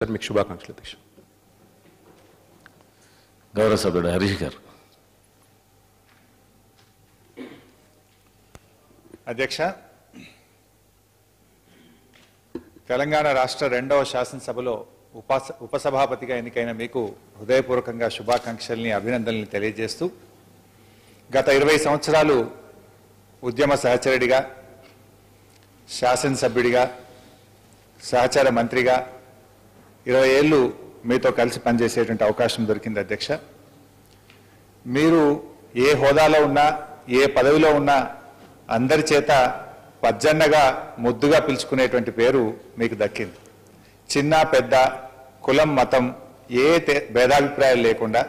మీకు శుభాకాంక్షలు అధ్యక్ష. గౌరవ సభ్యుడు హరీష్ గారు. అధ్యక్ష, తెలంగాణ రాష్ట్ర 2వ శాసనసభలో ఉపసభాపతిగా ఎన్నికైన మీకు హృదయపూర్వకంగా శుభాకాంక్షల్ని అభినందనల్ని తెలియజేస్తూ గత 20 సంవత్సరాలు ఉద్యమ సహచరుడిగా, శాసనసభ్యుడిగా, సహచర మంత్రిగా 20 ఏళ్ళు మీతో కలిసి పనిచేసేటువంటి అవకాశం దొరికింది అధ్యక్ష. మీరు ఏ హోదాలో ఉన్నా, ఏ పదవిలో ఉన్నా అందరి చేత పజ్జన్నగా ముద్దుగా పిలుచుకునేటువంటి పేరు మీకు దక్కింది. చిన్న పెద్ద, కులం మతం ఏ భేదాభిప్రాయాలు లేకుండా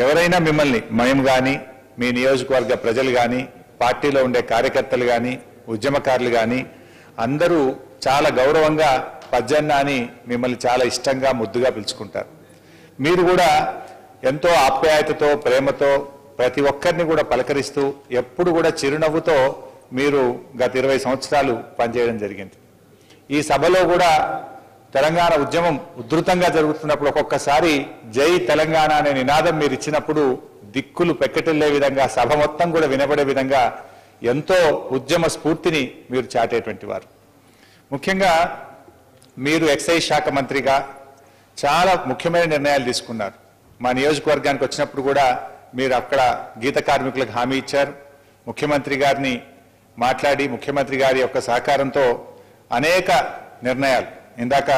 ఎవరైనా మిమ్మల్ని, మేము కానీ, మీ నియోజకవర్గ ప్రజలు కానీ, పార్టీలో ఉండే కార్యకర్తలు కానీ, ఉద్యమకారులు కానీ అందరూ చాలా గౌరవంగా పజ్జన్న అని మిమ్మల్ని చాలా ఇష్టంగా ముద్దుగా పిలుచుకుంటారు. మీరు కూడా ఎంతో ఆప్యాయతతో, ప్రేమతో ప్రతి ఒక్కరిని కూడా పలకరిస్తూ ఎప్పుడు కూడా చిరునవ్వుతో మీరు గత 20 సంవత్సరాలు పనిచేయడం జరిగింది. ఈ సభలో కూడా తెలంగాణ ఉద్యమం ఉధృతంగా జరుగుతున్నప్పుడు ఒక్కొక్కసారి జై తెలంగాణ అనే నినాదం మీరు ఇచ్చినప్పుడు దిక్కులు పెక్కటిల్లే విధంగా, సభ మొత్తం కూడా వినబడే విధంగా ఎంతో ఉద్యమ స్ఫూర్తిని మీరు చాటేటువంటి వారు. ముఖ్యంగా మీరు ఎక్సైజ్ శాఖ మంత్రిగా చాలా ముఖ్యమైన నిర్ణయాలు తీసుకున్నారు. మా నియోజకవర్గానికి వచ్చినప్పుడు కూడా మీరు అక్కడ గీత కార్మికులకు హామీ ఇచ్చారు. ముఖ్యమంత్రి గారిని మాట్లాడి ముఖ్యమంత్రి గారి యొక్క సహకారంతో అనేక నిర్ణయాలు, ఇందాక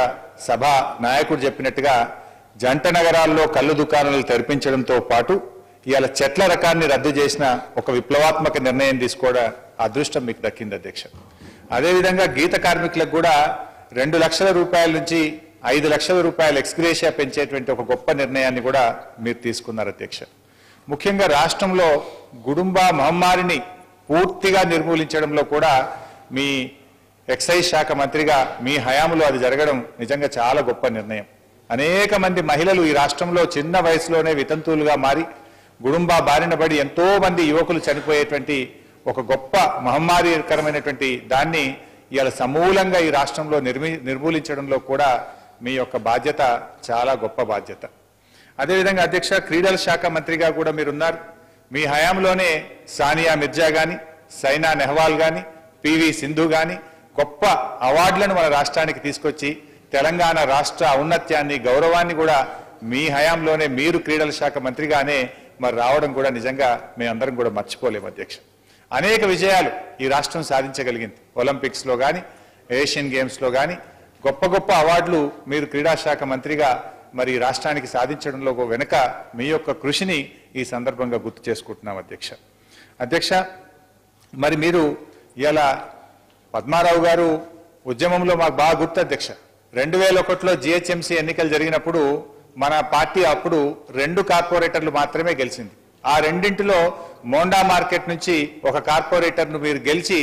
సభ నాయకుడు చెప్పినట్టుగా జంట నగరాల్లో కళ్ళు దుకాణాలు తెరిపించడంతో పాటు ఇవాళ చెట్ల రకాన్ని రద్దు చేసిన ఒక విప్లవాత్మక నిర్ణయం తీసుకోవడం అదృష్టం మీకు దక్కింది అధ్యక్ష. అదేవిధంగా గీత కార్మికులకు కూడా 2 లక్షల రూపాయల నుంచి 5 లక్షల రూపాయల ఎక్స్గ్రేషియా పెంచేటువంటి ఒక గొప్ప నిర్ణయాన్ని కూడా మీరు తీసుకున్నారు అధ్యక్ష. ముఖ్యంగా రాష్ట్రంలో గుడుంబా మహమ్మారిని పూర్తిగా నిర్మూలించడంలో కూడా మీ ఎక్సైజ్ శాఖ మంత్రిగా మీ హయాంలో అది జరగడం నిజంగా చాలా గొప్ప నిర్ణయం. అనేక మంది మహిళలు ఈ రాష్ట్రంలో చిన్న వయసులోనే వితంతువులుగా మారి గుడుంబా బారిన పడి ఎంతో మంది యువకులు చనిపోయేటువంటి ఒక గొప్ప మహమ్మారికరమైనటువంటి దాన్ని ఇవాళ సమూలంగా ఈ రాష్ట్రంలో నిర్మూలించడంలో కూడా మీ యొక్క బాధ్యత చాలా గొప్ప బాధ్యత. అదేవిధంగా అధ్యక్ష, క్రీడల శాఖ మంత్రిగా కూడా మీరున్నారు. మీ హయాంలోనే సానియా మిర్జా కానీ, సైనా నెహ్వాల్ కానీ, పివి సింధు కానీ గొప్ప అవార్డులను మన రాష్ట్రానికి తీసుకొచ్చి తెలంగాణ రాష్ట్ర ఔన్నత్యాన్ని, గౌరవాన్ని కూడా మీ హయాంలోనే మీరు క్రీడల శాఖ మంత్రిగానే మరి రావడం కూడా నిజంగా మేమందరం కూడా మర్చిపోలేము అధ్యక్ష. అనేక విజయాలు ఈ రాష్ట్రం సాధించగలిగింది. ఒలింపిక్స్లో కానీ, ఏషియన్ గేమ్స్లో కానీ గొప్ప గొప్ప అవార్డులు మీరు క్రీడాశాఖ మంత్రిగా మరి రాష్ట్రానికి సాధించడంలో వెనుక మీ యొక్క కృషిని ఈ సందర్భంగా గుర్తు చేసుకుంటున్నాం అధ్యక్ష. అధ్యక్ష, మరి మీరు ఇలా పద్మారావు గారు ఉద్యమంలో మాకు బాగా గుర్తు అధ్యక్ష. 2001లో GHMC ఎన్నికలు జరిగినప్పుడు మన పార్టీ అప్పుడు 2 కార్పొరేటర్లు మాత్రమే గెలిచింది. ఆ రెండింటిలో మోండా మార్కెట్ నుంచి ఒక కార్పొరేటర్ను మీరు గెలిచి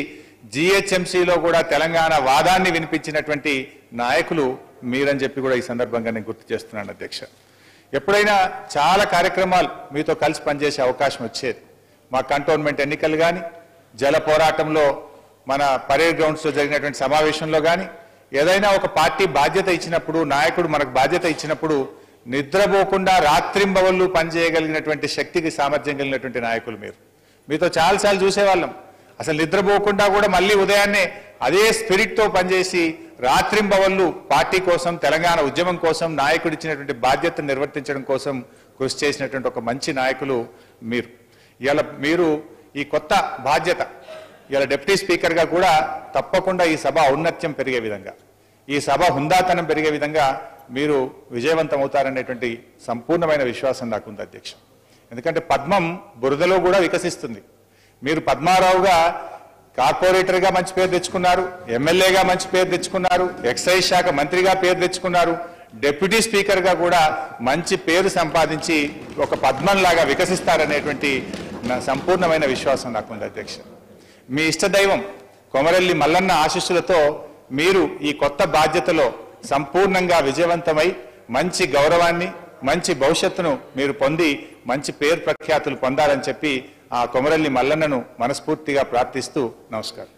GHMCలో కూడా తెలంగాణ వాదాన్ని వినిపించినటువంటి నాయకులు మీరని చెప్పి కూడా ఈ సందర్భంగా నేను గుర్తు చేస్తున్నాను అధ్యక్ష. ఎప్పుడైనా చాలా కార్యక్రమాలు మీతో కలిసి పనిచేసే అవకాశం వచ్చేది. మా కంటోన్మెంట్ ఎన్నికలు కానీ, జల పోరాటంలో మన పరేడ్ గ్రౌండ్స్లో జరిగినటువంటి సమావేశంలో కానీ, ఏదైనా ఒక పార్టీ బాధ్యత ఇచ్చినప్పుడు, నాయకుడు మనకు బాధ్యత ఇచ్చినప్పుడు నిద్రపోకుండా రాత్రింబవళ్ళు పనిచేయగలిగినటువంటి శక్తికి సామర్థ్యం కలిగినటువంటి నాయకులు మీరు. మీతో చాలాసార్లు చూసేవాళ్ళం. అసలు నిద్రపోకుండా కూడా మళ్ళీ ఉదయాన్నే అదే స్పిరిట్తో పనిచేసి రాత్రింబవళ్ళు పార్టీ కోసం, తెలంగాణ ఉద్యమం కోసం, నాయకుడు ఇచ్చినటువంటి బాధ్యతను నిర్వర్తించడం కోసం కృషి చేసినటువంటి ఒక మంచి నాయకులు మీరు. ఇవాళ మీరు ఈ కొత్త బాధ్యత, ఇవాళ డిప్యూటీ స్పీకర్గా కూడా తప్పకుండా ఈ సభ ఔన్నత్యం పెరిగే విధంగా, ఈ సభ హుందాతనం పెరిగే విధంగా మీరు విజయవంతం అవుతారనేటువంటి సంపూర్ణమైన విశ్వాసం నాకుంది అధ్యక్ష. ఎందుకంటే పద్మం బురదలో కూడా వికసిస్తుంది. మీరు పద్మారావుగా కార్పొరేటర్గా మంచి పేరు తెచ్చుకున్నారు, ఎమ్మెల్యేగా మంచి పేరు తెచ్చుకున్నారు, ఎక్సైజ్ శాఖ మంత్రిగా పేరు తెచ్చుకున్నారు, డిప్యూటీ స్పీకర్గా కూడా మంచి పేరు సంపాదించి ఒక పద్మంలాగా వికసిస్తారనేటువంటి నా సంపూర్ణమైన విశ్వాసం నాకుంది అధ్యక్ష. మీ ఇష్టదైవం కొమరెల్లి మల్లన్న ఆశీస్సులతో మీరు ఈ కొత్త బాధ్యతలో సంపూర్ణంగా విజయవంతమై మంచి గౌరవాన్ని, మంచి భవిష్యత్తును మీరు పొంది మంచి పేరు ప్రఖ్యాతులు పొందాలని చెప్పి ఆ కొమరెల్లి మల్లన్నను మనస్ఫూర్తిగా ప్రార్థిస్తూ నమస్కారం.